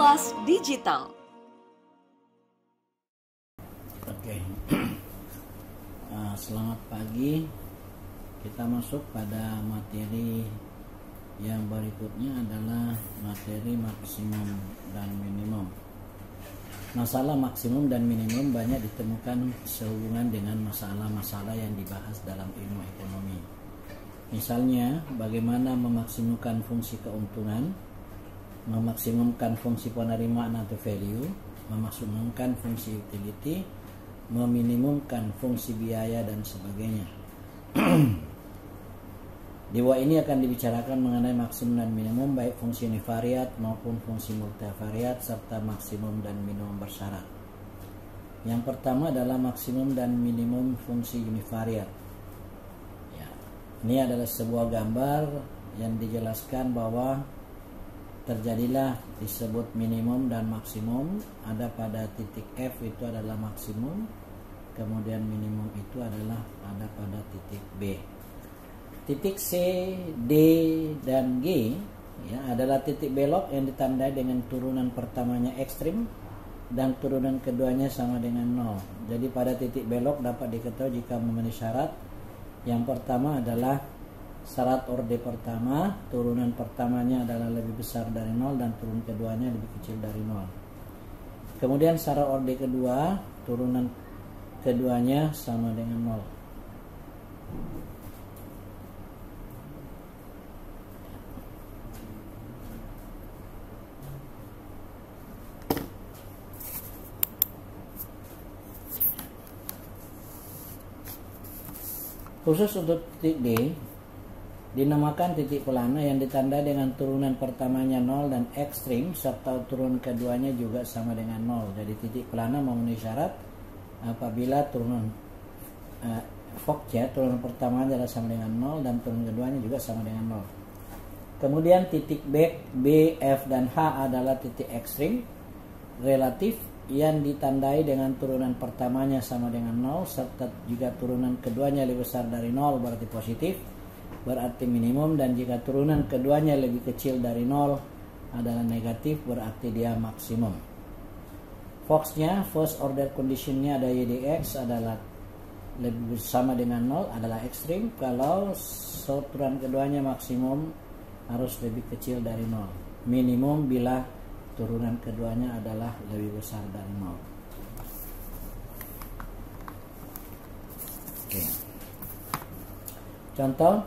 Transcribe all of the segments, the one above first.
Kelas Digital. Oke. Selamat pagi. Kita masuk pada materi yang berikutnya adalah materi maksimum dan minimum. Masalah maksimum dan minimum banyak ditemukan sehubungan dengan masalah-masalah yang dibahas dalam ilmu ekonomi. Misalnya, bagaimana memaksimumkan fungsi keuntungan, memaksimumkan fungsi penerimaan atau value, memaksimumkan fungsi utility, meminimumkan fungsi biaya, dan sebagainya. Di bawah ini akan dibicarakan mengenai maksimum dan minimum baik fungsi univariat maupun fungsi multivariat serta maksimum dan minimum bersyarat. Yang pertama adalah maksimum dan minimum fungsi univariat. Ya, ini adalah sebuah gambar yang dijelaskan bahwa terjadilah disebut minimum dan maksimum. Ada pada titik F itu adalah maksimum, kemudian minimum itu adalah ada pada titik B. Titik C, D, dan G ya, adalah titik belok yang ditandai dengan turunan pertamanya ekstrim dan turunan keduanya sama dengan 0. Jadi pada titik belok dapat diketahui jika memenuhi syarat. Yang pertama adalah syarat orde pertama, turunan pertamanya adalah lebih besar dari 0 dan turunan keduanya lebih kecil dari 0. Kemudian syarat orde kedua, turunan keduanya sama dengan 0. Khusus untuk titik D, dinamakan titik pelana yang ditandai dengan turunan pertamanya 0 dan ekstrim serta turunan keduanya juga sama dengan 0. Jadi titik pelana memenuhi syarat apabila turunan Fock ya, turunan pertamanya adalah sama dengan 0 dan turunan keduanya juga sama dengan 0. Kemudian titik B, F, dan H adalah titik ekstrim relatif yang ditandai dengan turunan pertamanya sama dengan 0 serta juga turunan keduanya lebih besar dari 0 berarti positif, berarti minimum, dan jika turunan keduanya lebih kecil dari 0 adalah negatif berarti dia maksimum. Fox-nya, first order condition-nya ada YDX adalah lebih sama dengan 0 adalah ekstrim. Kalau turunan keduanya maksimum harus lebih kecil dari 0. Minimum bila turunan keduanya adalah lebih besar dari 0. Oke. Contoh,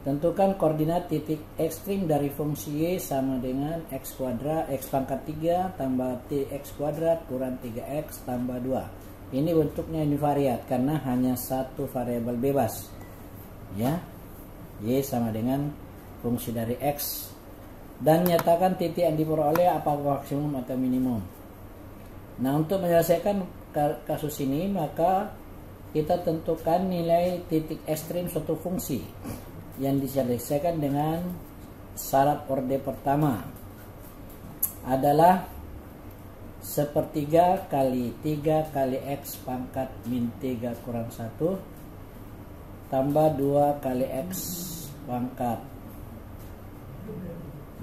tentukan koordinat titik ekstrim dari fungsi Y sama dengan X kuadrat, X pangkat 3 tambah TX kuadrat kurang 3X tambah 2. Ini bentuknya univariat karena hanya satu variabel bebas. Ya. Y sama dengan fungsi dari X. Dan nyatakan titik yang diperoleh apakah maksimum atau minimum. Nah, untuk menyelesaikan kasus ini maka kita tentukan nilai titik ekstrim suatu fungsi yang diselesaikan dengan syarat orde pertama adalah sepertiga kali 3 kali X pangkat min 3 kurang 1 tambah 2 kali X pangkat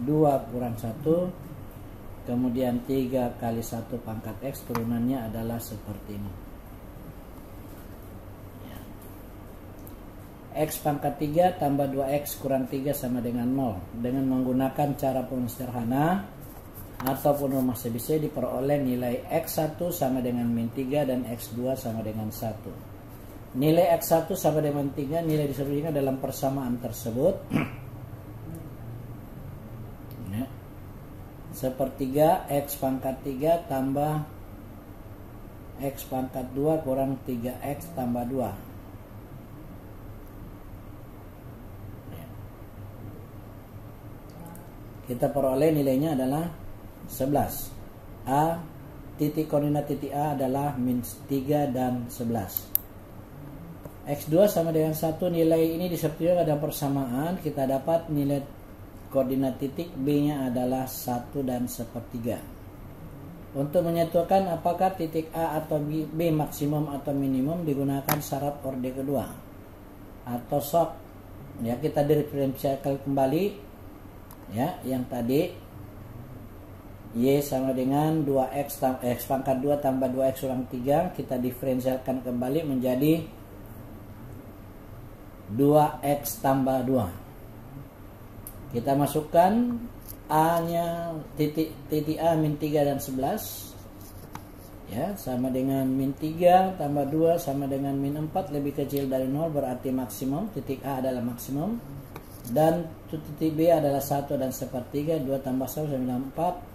2 kurang 1 kemudian 3 kali 1 pangkat X, turunannya adalah seperti ini ya. X pangkat 3 tambah 2X kurang 3 sama dengan 0. Dengan menggunakan cara pengurusan sederhana ataupun rumah sebisa diperoleh nilai X1 sama dengan min 3 dan X2 sama dengan 1. Nilai X1 sama dengan 3 nilai disebutkan dalam persamaan tersebut sepertiga X pangkat 3 tambah X pangkat 2 kurang 3X tambah 2. Kita peroleh nilainya adalah 11. A, titik koordinat titik A adalah min 3 dan 11. X2 sama dengan 1, nilai ini disebutkan dalam persamaan. Kita dapat nilai koordinat titik B-nya adalah 1 dan sepertiga. Untuk menyatukan apakah titik A atau B maksimum atau minimum digunakan syarat orde kedua atau SOC. Ya, kita diferensialkan kembali ya yang tadi Y sama dengan 2x x pangkat 2 tambah 2x kurang 3. Kita diferensialkan kembali menjadi 2x tambah 2. Kita masukkan A nya titik A min 3 dan 11, ya, sama dengan min 3 tambah 2 sama dengan min 4 lebih kecil dari 0, berarti maksimum. Titik A adalah maksimum, dan titik B adalah 1 dan 1/3. 2 tambah 1 sama dengan 4.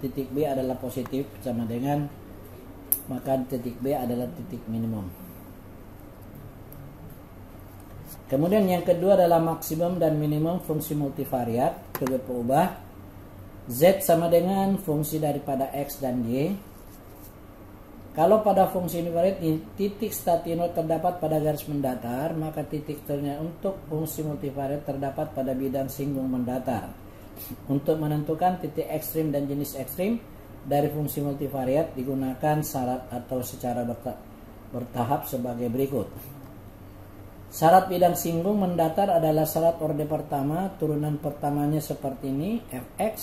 Titik B adalah positif sama dengan, maka titik B adalah titik minimum. Kemudian yang kedua adalah maksimum dan minimum fungsi multivariat kedua peubah. Z sama dengan fungsi daripada X dan Y. Kalau pada fungsi univariat titik stationo terdapat pada garis mendatar, maka titik ternya untuk fungsi multivariat terdapat pada bidang singgung mendatar. Untuk menentukan titik ekstrim dan jenis ekstrim dari fungsi multivariat digunakan syarat atau secara bertahap sebagai berikut. Syarat bidang singgung mendatar adalah syarat orde pertama, turunan pertamanya seperti ini, Fx.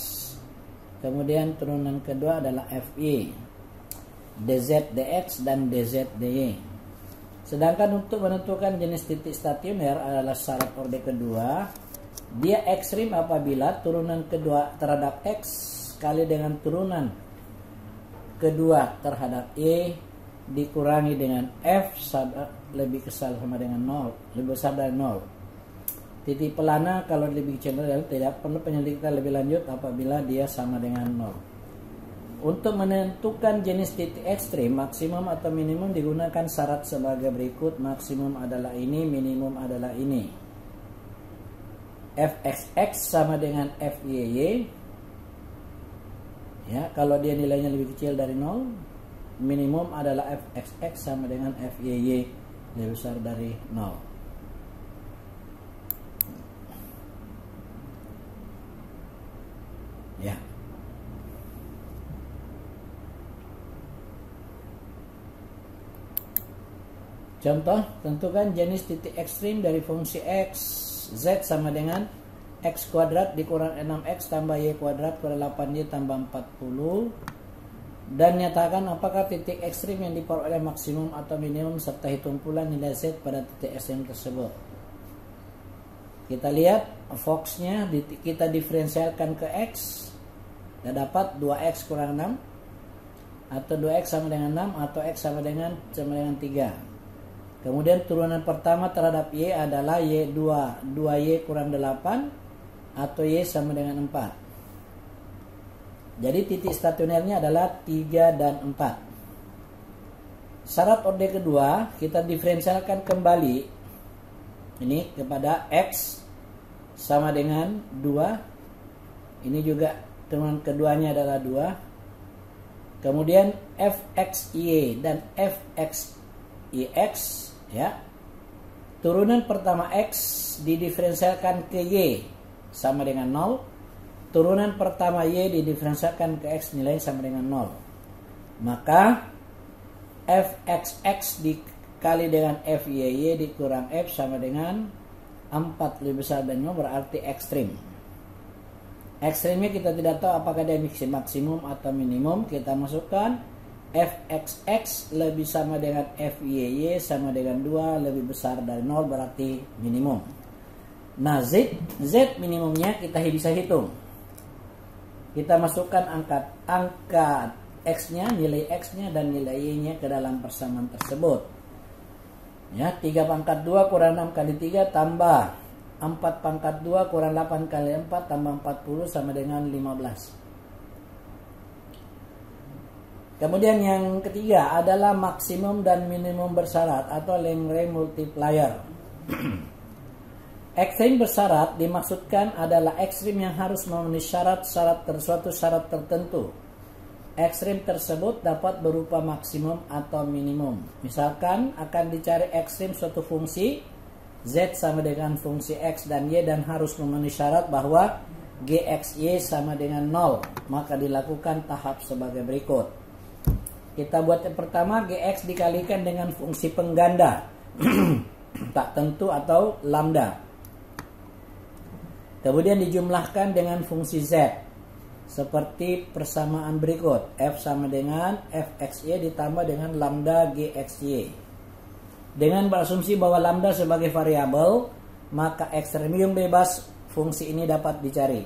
Kemudian turunan kedua adalah Fy, dz dx dan dz dy. Sedangkan untuk menentukan jenis titik stasioner adalah syarat orde kedua. Dia ekstrim apabila turunan kedua terhadap X kali dengan turunan kedua terhadap Y dikurangi dengan F lebih besar sama dengan 0, lebih besar dari 0. Titik pelana kalau lebih kecil dari 0 tidak perlu penyelidikan lebih lanjut apabila dia sama dengan 0. Untuk menentukan jenis titik ekstrim, maksimum atau minimum digunakan syarat sebagai berikut. Maksimum adalah ini, minimum adalah ini. Fxx sama dengan Fyy, ya, kalau dia nilainya lebih kecil dari 0. Minimum adalah Fxx sama dengan Fyy lebih besar dari 0. Ya. Contoh, tentukan jenis titik ekstrim dari fungsi X. Z sama dengan X kuadrat dikurang 6X tambah Y kuadrat kurang 8Y tambah 40. Dan nyatakan apakah titik ekstrim yang diperoleh maksimum atau minimum serta hitung pula nilai Z pada titik ekstrim tersebut. Kita lihat Fox-nya kita diferensialkan ke X. Kita dapat 2X kurang 6 atau 2X sama dengan 6 atau X sama dengan 3. Kemudian turunan pertama terhadap Y adalah Y2, 2Y kurang 8 atau Y sama dengan 4. Jadi titik stasionernya adalah 3 dan 4. Syarat orde kedua kita diferensialkan kembali ini kepada X sama dengan 2. Ini juga turunan keduanya adalah 2. Kemudian Fxy dan Fxyx, ya. Turunan pertama X didiferensialkan ke Y sama dengan 0. Turunan pertama Y didiferensialkan ke X nilai sama dengan 0. Maka Fxx dikali dengan Fyy dikurang F sama dengan 4 lebih besar dari 0, berarti ekstrim. Ekstrimnya kita tidak tahu apakah dia maksimum atau minimum. Kita masukkan Fxx lebih sama dengan Fyy sama dengan 2 lebih besar dari 0, berarti minimum. Nah, Z minimumnya kita bisa hitung. Kita masukkan angka X-nya, nilai X-nya dan nilai Y-nya ke dalam persamaan tersebut. Ya, 3 pangkat 2 kurang 6 kali 3 tambah 4 pangkat 2 kurang 8 kali 4 tambah 40 sama dengan 15. Kemudian yang ketiga adalah maksimum dan minimum bersyarat atau Lengre multiplier. Ekstrim bersyarat dimaksudkan adalah ekstrim yang harus memenuhi suatu syarat tertentu. Ekstrim tersebut dapat berupa maksimum atau minimum. Misalkan akan dicari ekstrim suatu fungsi Z sama dengan fungsi X dan Y dan harus memenuhi syarat bahwa GXY sama dengan 0. Maka dilakukan tahap sebagai berikut. Kita buat yang pertama, GX dikalikan dengan fungsi pengganda tak tentu atau lambda. Kemudian dijumlahkan dengan fungsi Z. seperti persamaan berikut. F sama dengan fxy ditambah dengan lambda gxy. Dengan berasumsi bahwa lambda sebagai variabel, maka ekstremium bebas fungsi ini dapat dicari.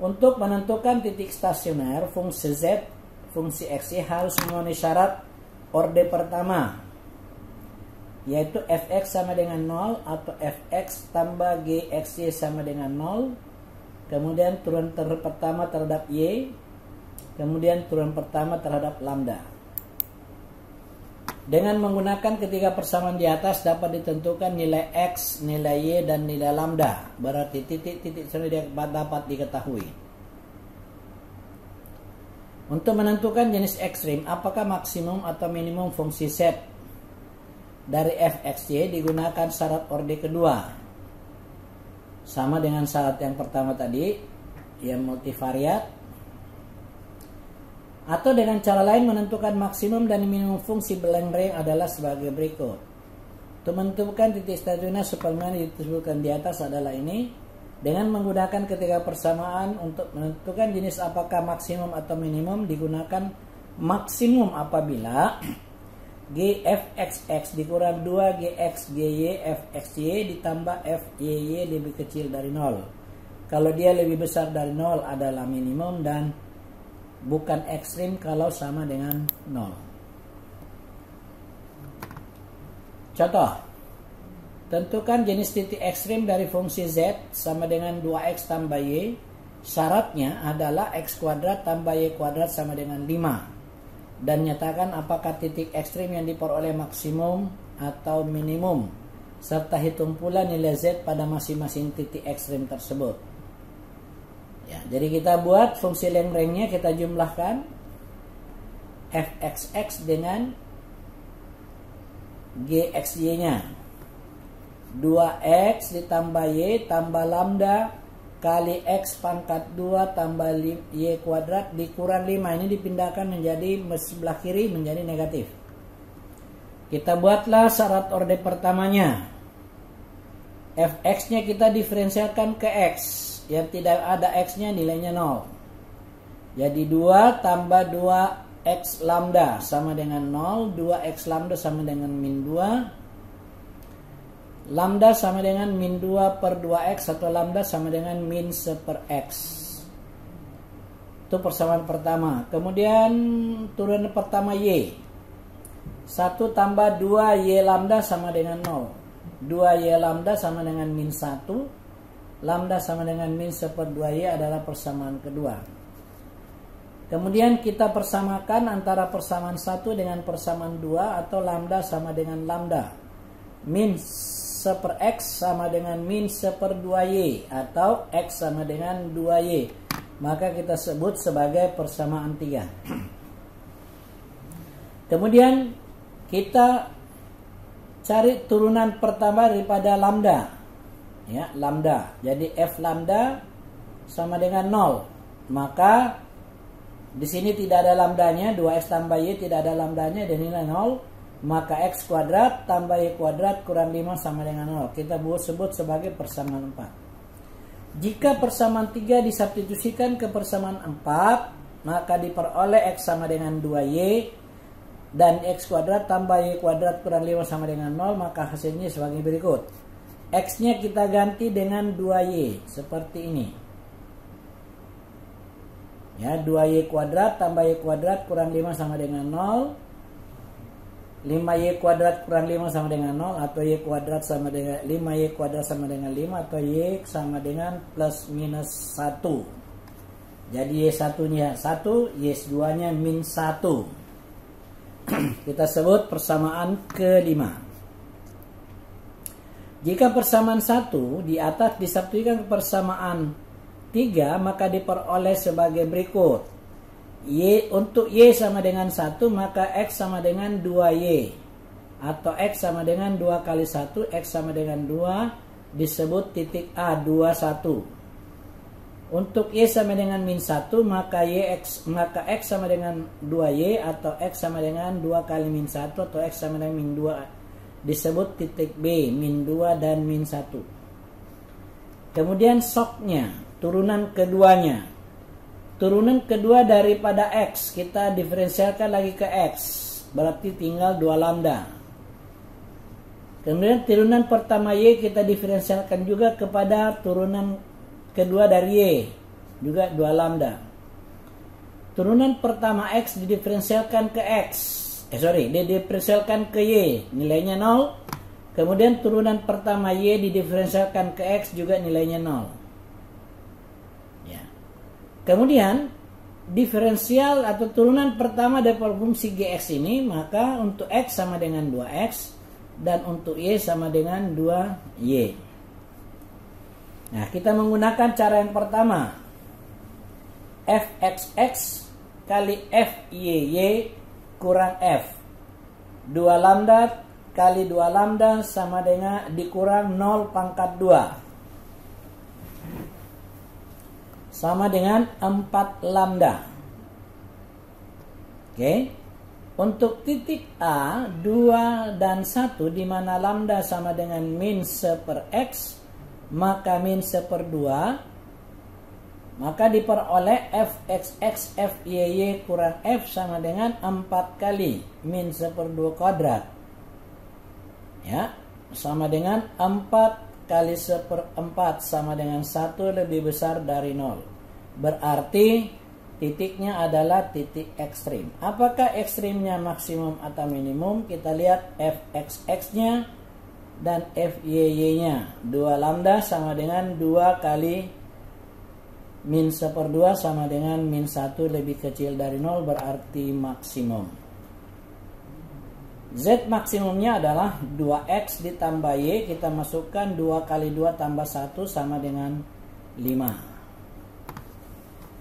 Untuk menentukan titik stasioner fungsi z, fungsi xy harus memenuhi syarat orde pertama, yaitu fx sama dengan 0 atau fx tambah gxy sama dengan 0. Kemudian turunan pertama terhadap y, kemudian turunan pertama terhadap lambda. Dengan menggunakan ketiga persamaan di atas dapat ditentukan nilai x, nilai y, dan nilai lambda. Berarti titik-titik sudah dapat diketahui. Untuk menentukan jenis ekstrim, apakah maksimum atau minimum fungsi z dari fxy digunakan syarat orde kedua. Sama dengan syarat yang pertama tadi, yang multivariat. Atau dengan cara lain menentukan maksimum dan minimum fungsi Lagrange adalah sebagai berikut. Untuk menentukan titik stasioner sebagaimana disebutkan di atas adalah ini. Dengan menggunakan ketiga persamaan untuk menentukan jenis apakah maksimum atau minimum, digunakan maksimum apabila Gfxx dikurang 2 Gx Gy Fxy ditambah Fyy lebih kecil dari 0. Kalau dia lebih besar dari 0 adalah minimum dan bukan ekstrim kalau sama dengan 0. Contoh, tentukan jenis titik ekstrim dari fungsi z sama dengan 2x tambah y. Syaratnya adalah x kuadrat tambah y kuadrat sama dengan 5. Dan nyatakan apakah titik ekstrim yang diperoleh maksimum atau minimum, serta hitung pula nilai z pada masing-masing titik ekstrim tersebut. Ya, jadi kita buat fungsi Lagrange-nya, kita jumlahkan fxx dengan gxy-nya. 2x ditambah y tambah lambda kali x pangkat 2 tambah y kuadrat dikurang 5. Ini dipindahkan menjadi sebelah kiri menjadi negatif. Kita buatlah syarat orde pertamanya. Fx-nya kita diferensialkan ke x. Yang tidak ada x-nya nilainya 0. Jadi 2 tambah 2x lambda sama dengan 0. 2x lambda sama dengan min 2. Lambda sama dengan min 2 per 2x atau lambda sama dengan min 1 per x. Itu persamaan pertama. Kemudian turunan pertama y. 1 tambah 2 y lambda sama dengan 0. 2 y lambda sama dengan min 1. Lambda sama dengan min 1 per 2y adalah persamaan kedua. Kemudian kita persamakan antara persamaan 1 dengan persamaan 2 atau lambda sama dengan lambda. Min 1 per x sama dengan min 1 per 2y atau x sama dengan 2y. Maka kita sebut sebagai persamaan 3. Kemudian kita cari turunan pertama daripada lambda. Ya, lambda. Jadi f lambda sama dengan 0. Maka di sini tidak ada lambdanya, 2x tambah y tidak ada lambdanya dan nilai 0. Maka x kuadrat tambah y kuadrat kurang 5 sama dengan 0. Kita sebut sebagai persamaan 4. Jika persamaan 3 disubstitusikan ke persamaan 4, maka diperoleh x sama dengan 2y dan x kuadrat tambah y kuadrat kurang 5 sama dengan 0. Maka hasilnya sebagai berikut. X-nya kita ganti dengan 2y seperti ini. Ya, 2y kuadrat tambah y kuadrat kurang 5 sama dengan 0. 5y kuadrat kurang 5 sama dengan 0 atau y kuadrat sama dengan 5y kuadrat sama dengan 5 atau y sama dengan plus minus 1. Jadi y1 nya 1, y2 nya min 1. Kita sebut persamaan kelima. Jika persamaan 1 di atas disatukan ke persamaan 3, maka diperoleh sebagai berikut. Untuk y sama dengan 1, maka x sama dengan 2y. Atau x sama dengan 2 kali 1, x sama dengan 2, disebut titik A, 2, 1. Untuk y sama dengan min 1, maka x sama dengan 2y atau x sama dengan 2 kali min 1 atau x sama dengan min 2, disebut titik B, min 2 dan min 1. Kemudian soknya, turunan keduanya. turunan kedua daripada X, kita diferensialkan lagi ke X, berarti tinggal 2 lambda. Kemudian turunan pertama Y kita diferensialkan juga kepada turunan kedua dari Y, juga 2 lambda. Turunan pertama X didiferensialkan ke X, didiferensialkan ke Y, nilainya 0. Kemudian turunan pertama Y didiferensialkan ke X, juga nilainya 0. Ya. Kemudian diferensial atau turunan pertama dari fungsi Gx ini, maka untuk X sama dengan 2X dan untuk Y sama dengan 2Y. Nah, kita menggunakan cara yang pertama, Fxx kali Fyy kurang F. 2 lambda kali 2 lambda sama dengan dikurang 0 pangkat 2 sama dengan 4 lambda. Oke. Untuk titik A 2 dan 1 di mana lambda sama dengan min 1/x, maka min 1/2, maka diperoleh Fxx Fyy kurang F sama dengan 4 kali min 1/2 kuadrat. Ya, sama dengan 4 kali 1/4 sama dengan 1 lebih besar dari 0. Berarti titiknya adalah titik ekstrim. Apakah ekstrimnya maksimum atau minimum? Kita lihat Fxx-nya dan Fyy-nya. 2 lambda sama dengan 2 kali min 1/2 sama dengan min 1 lebih kecil dari 0, berarti maksimum. Z maksimumnya adalah 2X ditambah Y, kita masukkan 2 kali 2 tambah 1 sama dengan 5.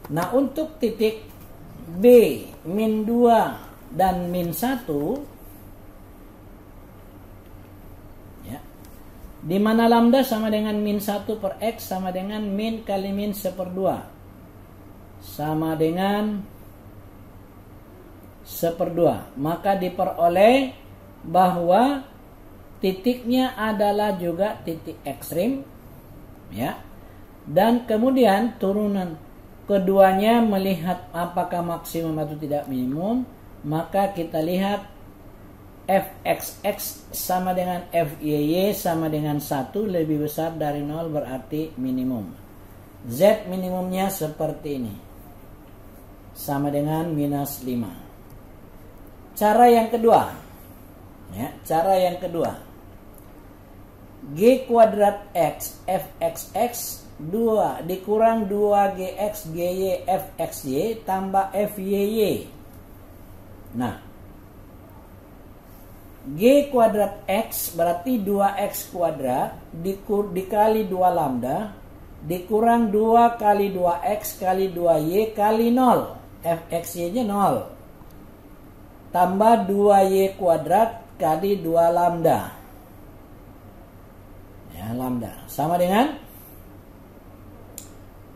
Nah, untuk titik B min 2 dan min 1, ya, di mana lambda sama dengan min 1/x sama dengan min kali min 1/2 sama dengan 1/2, maka diperoleh bahwa titiknya adalah juga titik ekstrim, ya. Dan kemudian turunan keduanya melihat apakah maksimum atau tidak minimum, maka kita lihat Fxx sama dengan Fyy sama dengan 1 lebih besar dari 0, berarti minimum. Z minimumnya seperti ini, sama dengan minus 5. Cara yang kedua, ya, cara yang kedua, G kuadrat X Fxx 2 dikurang 2Gx Gy Fxy tambah Fyy. Nah, G kuadrat X berarti 2X kuadrat dikali 2 lambda dikurang 2 kali 2X kali 2Y kali 0. Fxy nya 0. Tambah 2Y kuadrat kali 2 lambda. Ya, lambda. Sama dengan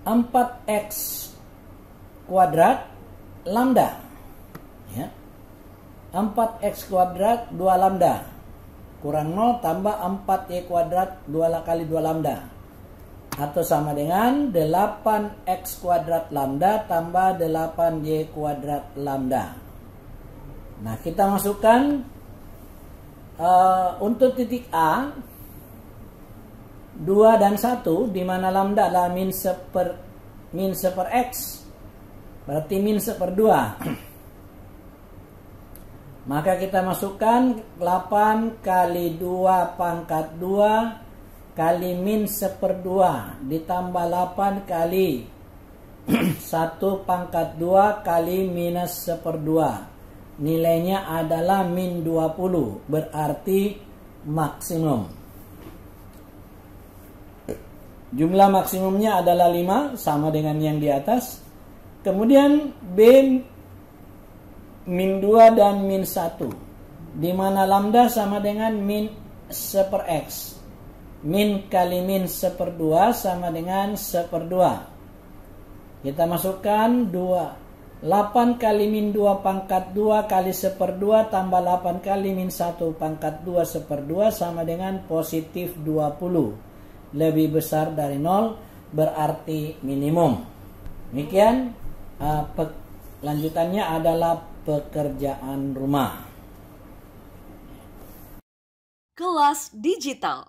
4X kuadrat lambda. Ya. 4X kuadrat 2 lambda. Kurang 0 tambah 4Y kuadrat 2 kali 2 lambda. Atau sama dengan 8X kuadrat lambda tambah 8Y kuadrat lambda. Nah, kita masukkan untuk titik A 2 dan 1 di mana lambda adalah min 1/x, berarti min 1/2. Maka kita masukkan 8 kali 2 pangkat 2 kali min 1/2 ditambah 8 kali 1 pangkat 2 kali minus 1/2. Nilainya adalah min 20, berarti maksimum. Jumlah maksimumnya adalah 5, sama dengan yang di atas. Kemudian B min 2 dan min 1, di mana lambda sama dengan min 1/x. Min kali min 1/2 sama dengan 1/2. Kita masukkan 8 kali min 2 pangkat 2 kali 1/2 tambah 8 kali min 1 pangkat 2 1/2 sama dengan positif 20. Lebih besar dari 0, berarti minimum. Demikian Lanjutannya adalah pekerjaan rumah. Kelas digital.